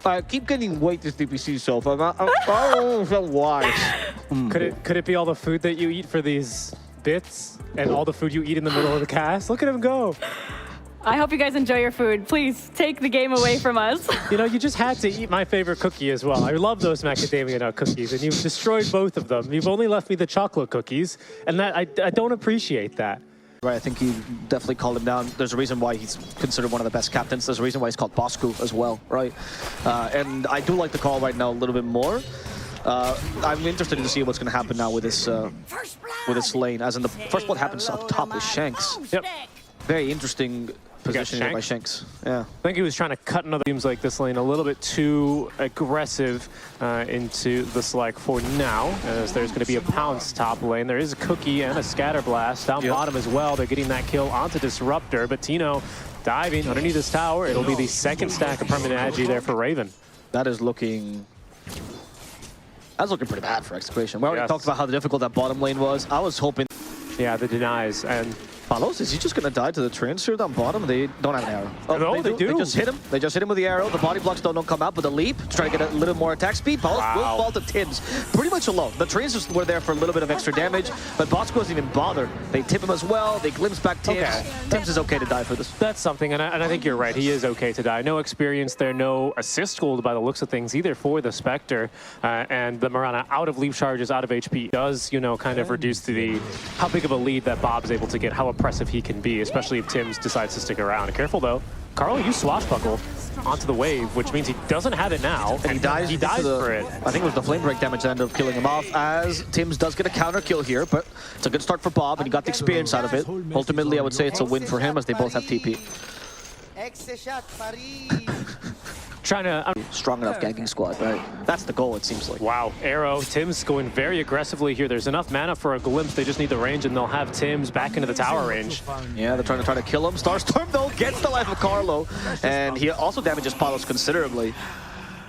I keep getting weight this DPC so far. I don't know why. Could it be all the food that you eat for these bits and all the food you eat in the middle of the cast? Look at him go. I hope you guys enjoy your food. Please take the game away from us. You know, you just had to eat my favorite cookie as well. I love those macadamia nut cookies, and you've destroyed both of them. You've only left me the chocolate cookies, and that I don't appreciate that. Right, I think you definitely called him down. There's a reason why he's considered one of the best captains. There's a reason why he's called Bosku as well, right? And I do like the call right now a little bit more. I'm interested to see what's going to happen now with this lane. As in the first blood happens up top with Shanks. Yep. Very interesting position here by Shanks. Yeah. I think he was trying to cut another teams like this lane a little bit too aggressive into the select for now, as there's going to be a pounce top lane. There is a cookie and a scatter blast down bottom as well. They're getting that kill onto Disruptor, but Tino diving underneath this tower. It'll be the second stack of permanent agi there for Raven. That is looking... That's looking pretty bad for Execration. We already talked about how difficult that bottom lane was. I was hoping... Yeah, the denies. And Palos, is he just going to die to the transfer down bottom? They don't have an arrow. Oh, no, they do. They just hit him. They just hit him with the arrow. The body blocks don't come out, but the leap to try to get a little more attack speed. Palos will fall to Tims pretty much alone. The transfers were there for a little bit of extra damage, but Bosco doesn't even bother. They tip him as well. They glimpse back Tims. Okay. Tims is okay to die for this. That's something, and I think you're right. He is okay to die. No experience there, no assist gold by the looks of things either for the Spectre. And the Mirana out of leap charges, out of HP, does, you know, kind of reduce the how big of a lead that Bob's able to get, how oppressive he can be, especially if Tims decides to stick around. Careful though. Carl used Swashbuckle onto the wave, which means he doesn't have it now. And he dies for it. I think it was the flame break damage that ended up killing him off, as Tims does get a counter kill here, but it's a good start for Bob, and he got the experience out of it. Ultimately, I would say it's a win for him, as they both have TP. Trying to... Strong enough ganking squad, right? That's the goal, it seems like. Wow, Arrow. Tims going very aggressively here. There's enough mana for a glimpse. They just need the range, and they'll have Tims back into the tower range. Yeah, they're trying to kill him. Starstorm, though, gets the life of Carlo, and he also damages Palos considerably.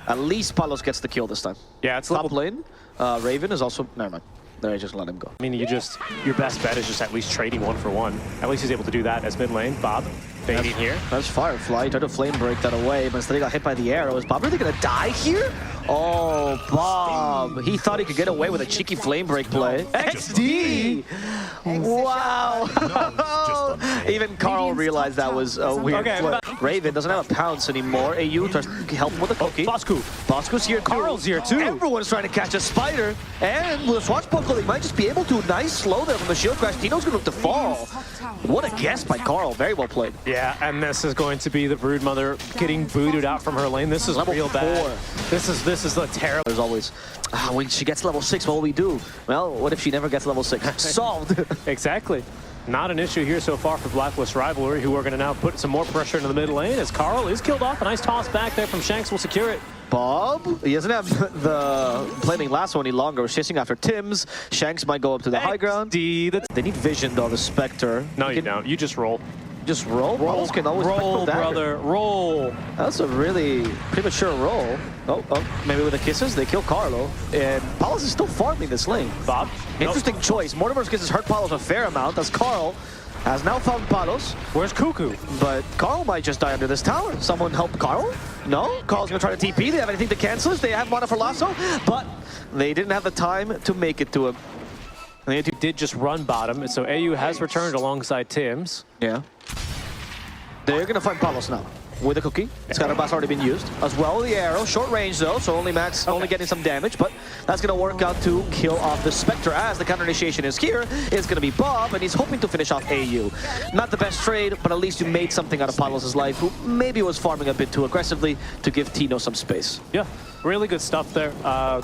At least Palos gets the kill this time. Yeah, it's top lane. Raven is also... Never mind. There, I just let him go. I mean, your best bet is just at least trading 1-for-1. At least he's able to do that as mid lane. Bob, baiting here. That's Firefly. He tried to flame break that away, but instead he got hit by the arrow. Is Bob really gonna die here? Oh, Bob. He thought he could get away with a cheeky flame break play. XD! Wow! Even Carl realized that was a weird flip. Raven doesn't have a pounce anymore. AU tries to help him with a cookie. Bosco's here too. Carl's here too. Everyone's trying to catch a spider. And with a Swashbuckle, they might just be able to. Nice slow there from the shield crash. Tino's going to look to fall. What a guess by Carl. Very well played. Yeah, and this is going to be the Broodmother getting booted out from her lane. This is level real 4. bad. This is the terrible. There's always, when she gets level 6, what will we do? Well, what if she never gets level 6? Solved. Exactly. Not an issue here so far for Blacklist Rivalry, who are going to now put some more pressure into the mid lane as Carl is killed off. A nice toss back there from Shanks will secure it. Bob, he doesn't have the planning lasso any longer. We're chasing after Tims. Shanks might go up to the high ground. They need vision though, the Spectre. No, you don't. You just roll. Just roll? Roll, can always roll brother, roll. That's a really premature roll. Oh, maybe with the kisses, they kill Carlo. And Palos is still farming this lane. Bob? Interesting choice. Mortimer's kisses hurt Palos a fair amount, as Carl has now found Palos. Where's Cuckoo? But Carl might just die under this tower. Someone help Carl? No? Carl's gonna try to TP. They have anything to cancel this. They have mana for lasso, but they didn't have the time to make it to him. They did just run bottom, so AU has returned alongside Tims. Yeah. They're gonna find Palos now with a cookie. Scatter blast already been used. As well, the arrow, short range though, so only getting some damage, but that's gonna work out to kill off the Spectre as the counter initiation is here. It's gonna be Bob, and he's hoping to finish off AU. Not the best trade, but at least you made something out of Palos' life, who maybe was farming a bit too aggressively to give Tino some space. Yeah, really good stuff there.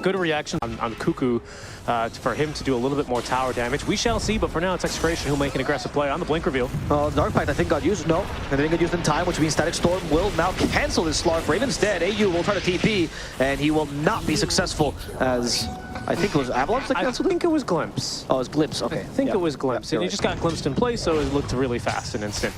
Good reaction on Cuckoo for him to do a little bit more tower damage. We shall see, but for now it's Execration who'll make an aggressive play on the Blink reveal. Dark Pact I think got used. No, it didn't get used in time, which means Static Storm will now cancel this Slarf. Raven's dead. AU will try to TP, and he will not be successful, as I think it was Avalanche that canceled. I think it was Glimpse. Oh, it was Glimpse. Okay. I think it was Glimpse. And he just got glimpsed in place, so it looked really fast and instant.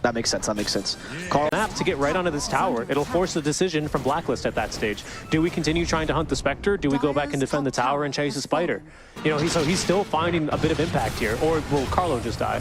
That makes sense, that makes sense. Carl Map to get right onto this tower. It'll force a decision from Blacklist at that stage. Do we continue trying to hunt the Spectre? Do we go back and defend the tower and chase the Spider? You know, he's still finding a bit of impact here. Or will Carlo just die?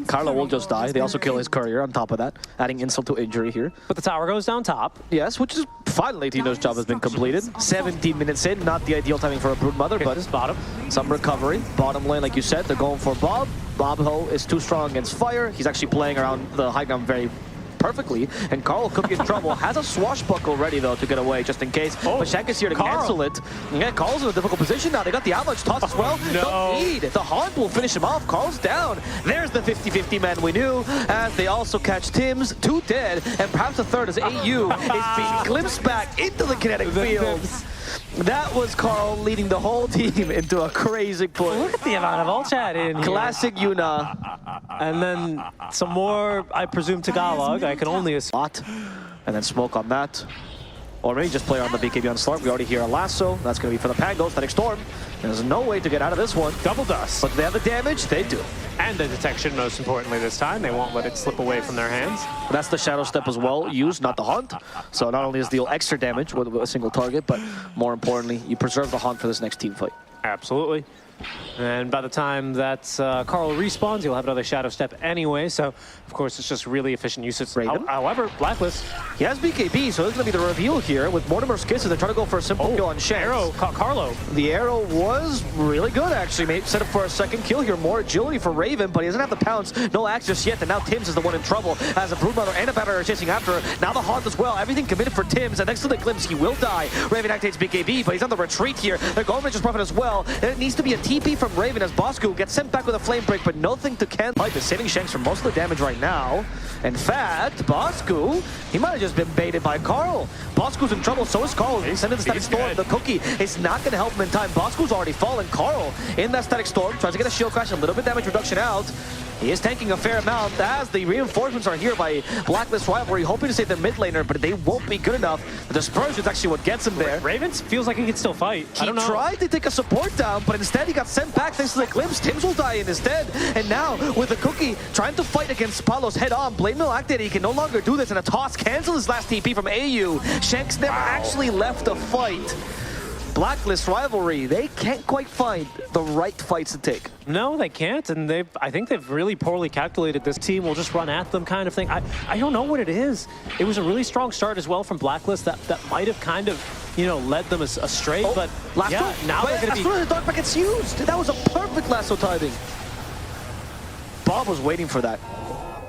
Carlo will just die. They also kill his courier on top of that, adding insult to injury here. But the tower goes down top. Yes, which is finally Tino's job has been completed. 17 minutes in, not the ideal timing for a Broodmother, but this bottom. some recovery. Bottom lane, like you said, they're going for Bob. Bob Ho is too strong against fire. He's actually playing around the high ground very perfectly, and Carl could be in trouble. Has a swashbuckle ready though to get away just in case. But Shank is here to cancel it. Yeah, Carl's in a difficult position now. They got the avalanche toss as well. No. Don't need. The Haunt will finish him off. Carl's down. There's the 50-50 man we knew, as they also catch Tim's, 2 dead, and perhaps a third as AU is being glimpsed back into the kinetic field. That was Carl leading the whole team into a crazy push. Look at the amount of ult chat in here. Classic Yuna. And then some more, I presume, Tagalog. I can only assume. And then smoke on that. Or maybe just play on the BKB on Slark. We already hear a lasso. That's going to be for the Pangos. Static Storm. There's no way to get out of this one. Double dust. But they have the damage. They do. And the detection, most importantly this time. They won't let it slip away from their hands. That's the Shadow Step as well used, not the Haunt. So not only is deal extra damage with a single target, but more importantly, you preserve the Haunt for this next team fight. Absolutely. And by the time that Carl respawns, you'll have another Shadow Step anyway. So, of course, it's just really efficient usage. However, Blacklist. He has BKB, so it's going to be the reveal here with Mortimer's Kisses. They're trying to go for a simple kill on Shanks. Arrow, Carlo. The arrow was really good, actually. Mate, set up for a second kill here. More agility for Raven, but he doesn't have the pounce. No axe just yet, and now Tims is the one in trouble as a Broodmother and a Batter are chasing after her. Now the Haunt as well. Everything committed for Tims, and next to the glimpse, he will die. Raven activates BKB, but he's on the retreat here. They're going for just Prophet as well. And it needs to be a TP from Raven as Bosku gets sent back with a flame break, but nothing to cancel. Pipe is saving Shanks from most of the damage right now. In fact, Bosku, he might have just been baited by Carl. Bosku's in trouble, so is Carl. He's sending the Static Storm. The cookie is not going to help him in time. Bosku's already fallen. Carl in that Static Storm tries to get a shield crash, a little bit damage reduction out. He is tanking a fair amount as the reinforcements are here by Blacklist Rivalry, hoping to save their mid laner, but they won't be good enough. The dispersion is actually what gets him there. Ravens feels like he can still fight. I don't know. He tried to take a support down, but instead he got sent back thanks to the glimpse. Tims will die in instead. And now, with the cookie trying to fight against Palos head on, Blade Mill activated, he can no longer do this, and a toss cancels his last TP from AU. Shanks never actually left a fight. Blacklist Rivalry, they can't quite find the right fights to take. No, they can't, and I think they've really poorly calculated. This team will just run at them kind of thing. I don't know what it is. It was a really strong start as well from Blacklist that might have kind of, you know, led them astray, but yeah, now they're going to be... As soon as the Darkback gets used, that was a perfect lasso timing. Bob was waiting for that.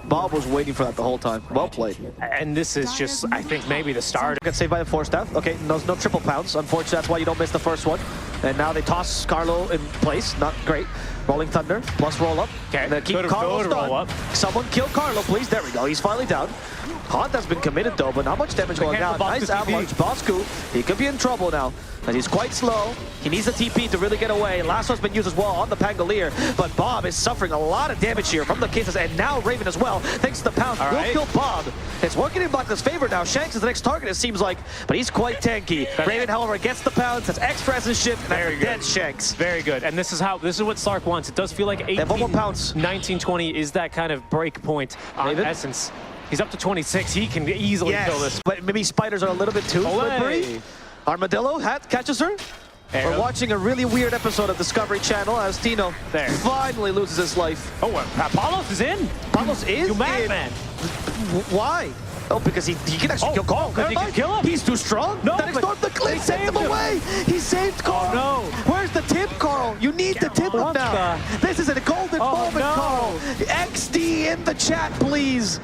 Bob was waiting for that the whole time. Well played. And this is just, I think, maybe the start. Gets saved by the Force Staff. Okay, no triple pounds. Unfortunately, that's why you don't miss the first one. And now they toss Carlo in place. Not great. Rolling Thunder plus roll up. Okay, and keep Carlo stunned. Someone kill Carlo, please. There we go. He's finally down. Haunt has been committed though, but not much damage going down. Nice avalanche. Bosku, he could be in trouble now. And he's quite slow. He needs a TP to really get away. Lasso's been used as well on the Pangolier, but Bob is suffering a lot of damage here from the kisses, and now Raven as well, thanks to the pounce. Will kill Bob. It's working in Blacklist's favor now. Shanks is the next target, it seems like, but he's quite tanky. Raven, however, gets the pounce, has extra as his ship, and that's dead Shanks. Very good. And this is what Slark wants. It does feel like 18, 1920 is that kind of break point on Essence. He's up to 26. He can easily kill this. But maybe spiders are a little bit too slippery. Armadillo hat catches her. We're watching a really weird episode of Discovery Channel as Tino finally loses his life. Oh, Palos is in. Palos is you madman. Why? Oh, because he can actually kill Carl. Because he can kill him. He's too strong. No, that ignored the clip, sent him away. He saved Carl. Oh, no. Where's the tip, Carl? You need the tip up now. This is a golden moment, Carl. XD in the chat, please.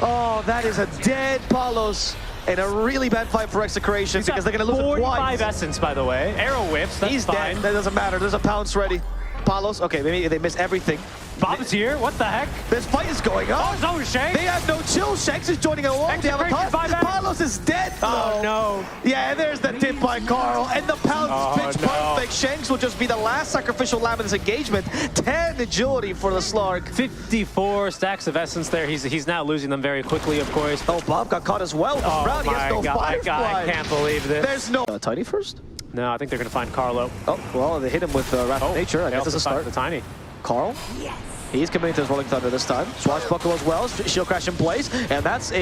Oh, that is a dead Palos. And a really bad fight for Execration because they're going to lose it twice. 45 essence, by the way. Arrow whips, that's He's fine. dead. That doesn't matter. There's a pounce ready. Palos, okay, maybe they miss everything. Bob's here, what the heck? This fight is going on. Oh, no, Shanks. They have no chill. Shanks is joining along. They have a toss. Palos is dead. Oh, no. Yeah, there's the tip by Carl. And the pounce pitch perfect. Shanks will just be the last sacrificial lamb in this engagement. 10 agility for the Slark. 54 stacks of essence there. He's now losing them very quickly, of course. Oh, Bob got caught as well. Oh, Round. He has no Firefly. I can't believe this. There's no... Tiny first? No, I think they're going to find Carlo. Oh, well, they hit him with Wrath of Nature. I guess it's a start. The Tiny. Carl? Yes. He's committing to his Rolling Thunder this time. Swashbuckle as well. Shield crash in place. And that's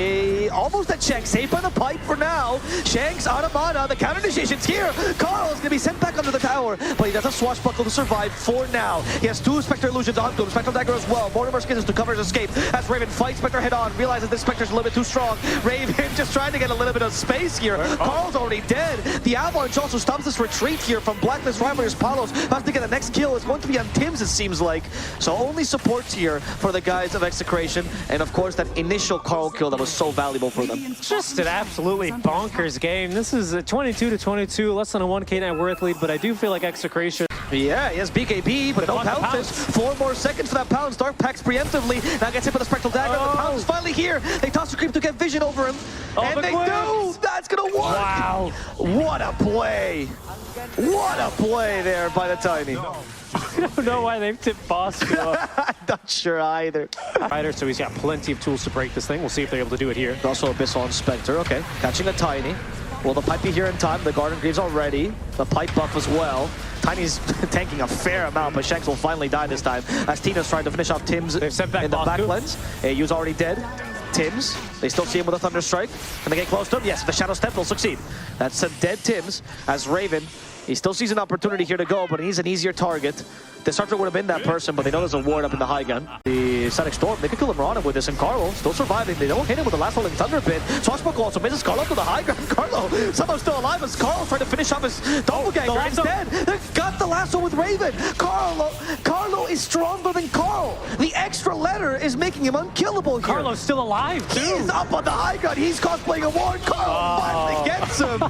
almost a check. Saved by the pipe for now. Shanks out of mana. The counter initiation's here. Carl is going to be sent back under the tower. But he does have Swashbuckle to survive for now. He has 2 Spectre Illusions onto him. Spectral Dagger as well. Mortimer Skins to cover his escape. As Raven fights Spectre head on. Realizes this Spectre's a little bit too strong. Raven just trying to get a little bit of space here. Carl's already dead. The Avalanche also stops this retreat here from Blacklist Rivalry as Palos has to get the next kill. It's going to be on Tim's, it seems like. So only supports here for the guys of Execration, and of course that initial Carl kill that was so valuable for them. Just an absolutely bonkers game. This is a 22-22, less than a 1K net worth lead, but I do feel like Execration. Yeah, he has BKB, but no pounces. 4 more seconds for that pounce. Dark Packs preemptively. Now gets hit with a Spectral Dagger. The pounce is finally here. They toss the creep to get vision over him. And they do! That's gonna work! Wow! What a play! What a play there by the Tiny. I don't know why they've tipped Bosco. I'm not sure either. So he's got plenty of tools to break this thing. We'll see if they're able to do it here. Also Abyssal on Spectre. Okay, catching a Tiny. Will the pipe be here in time? The Garden Greaves already. The pipe buff as well. Tiny's tanking a fair amount, but Shanks will finally die this time as Tina's trying to finish off Tim's in the back lens. AU's already dead. Tim's, they still see him with a Thunder Strike. Can they get close to him? Yes, the Shadow Step will succeed. That's a dead Tim's as Raven. He still sees an opportunity here to go, but he's an easier target. Disruptor would have been that person, but they know there's a ward up in the high gun. The Static Storm, they could kill Imrana with this, and Carlo still surviving. They don't hit him with the last Rolling Thunder bit. Swashbuckle also misses Carlo to the high ground. Carlo somehow still alive as Carlo trying to finish off his doppelganger. Instead, they've got the lasso with Raven. Carlo is stronger than Carl. The extra letter is making him unkillable here. Carlo's still alive, too. He's up on the high ground. He's cosplaying a ward. Carlo finally gets him.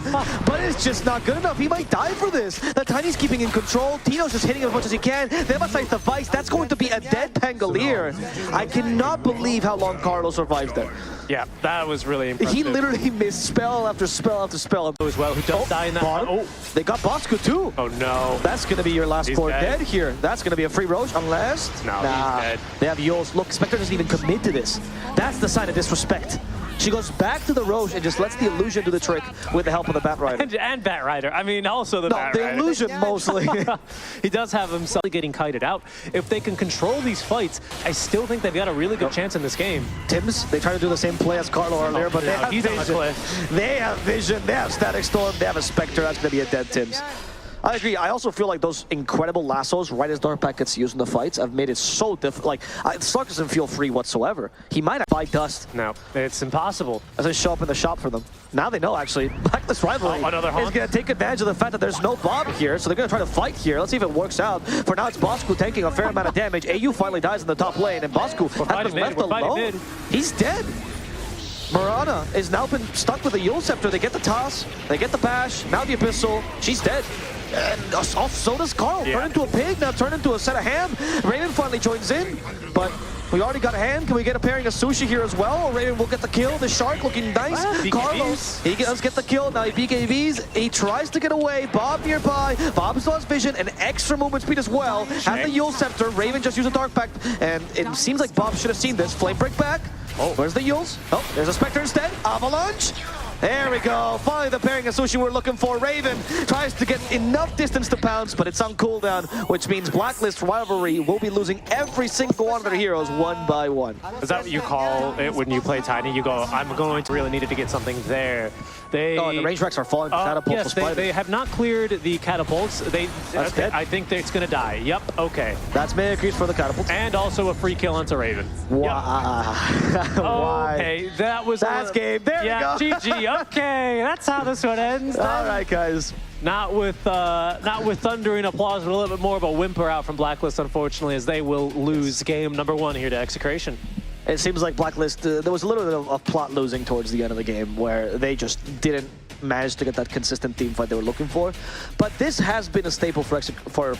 But it's just not good enough. He might die for this. The Tiny's keeping in control. Tino's just hitting him as much as he can. They have a Scythe of Vice. That's going to be a dead Pangolier. I cannot believe how long Carlo survived there. Yeah, that was really impressive. He literally missed spell after spell after spell. As well, who does die in that. They got Bosco too. Oh no. That's going to be your last core dead here. That's going to be a free Roche unless... No, he's dead. They have Yules. Look, Spectre doesn't even commit to this. That's the sign of disrespect. She goes back to the Roche and just lets the illusion do the trick with the help of the Bat Rider. And Bat Rider. I mean, also the Bat Rider. The illusion mostly. He does have himself getting kited out. If they can control these fights, I still think they've got a really good chance in this game. Tim's, they try to do the same play as Carlo earlier, but they have vision. They have vision, they have Static Storm, they have a Spectre. That's going to be a dead Tim's. I agree. I also feel like those incredible lassos right as Dark Pack gets used in the fights have made it so difficult. Like, Stark doesn't feel free whatsoever. He might buy dust. No, it's impossible. Doesn't show up in the shop for them. Now they know, actually. Blacklist Rivalry is going to take advantage of the fact that there's no Bob here, so they're going to try to fight here. Let's see if it works out. For now, it's Bosco tanking a fair amount of damage. AU finally dies in the top lane, and Bosco has been left alone. He's dead. Marana has now been stuck with the Yule Scepter. They get the toss, they get the bash, now the Abyssal. She's dead. And so does Carl. Turn into a pig, now turn into a set of ham. Raven finally joins in, but we already got a hand. Can we get a pairing of Sushi here as well? Raven will get the kill. The Shark looking nice. Carlos, he does get the kill. Now he BKBs. He tries to get away. Bob nearby. Bob still has vision and extra movement speed as well. Has the Yule Scepter. Raven just used a Dark Pact, and it seems like Bob should have seen this. Flame break back. Where's the Yules? Oh, there's a Spectre instead. Avalanche. There we go. Finally, the pairing of Sushi we're looking for. Raven tries to get enough distance to pounce, but it's on cooldown, which means Blacklist Rivalry will be losing every single one of their heroes one by one. Is that what you call it when you play Tiny? You go, I'm going to really needed to get something there. The range wrecks are falling. Catapults. Yes, they have not cleared the catapults. I think it's going to die. Yep, okay. That's Mega Creeps for the catapults. And also a free kill onto Raven. Why? Okay, that's game. There we go. GG. Okay, that's how this one ends. All right, guys. Not with thundering applause, but a little bit more of a whimper out from Blacklist, unfortunately, as they will lose game number 1 here to Execration. It seems like Blacklist, there was a little bit of plot losing towards the end of the game where they just didn't manage to get that consistent team fight they were looking for. But this has been a staple for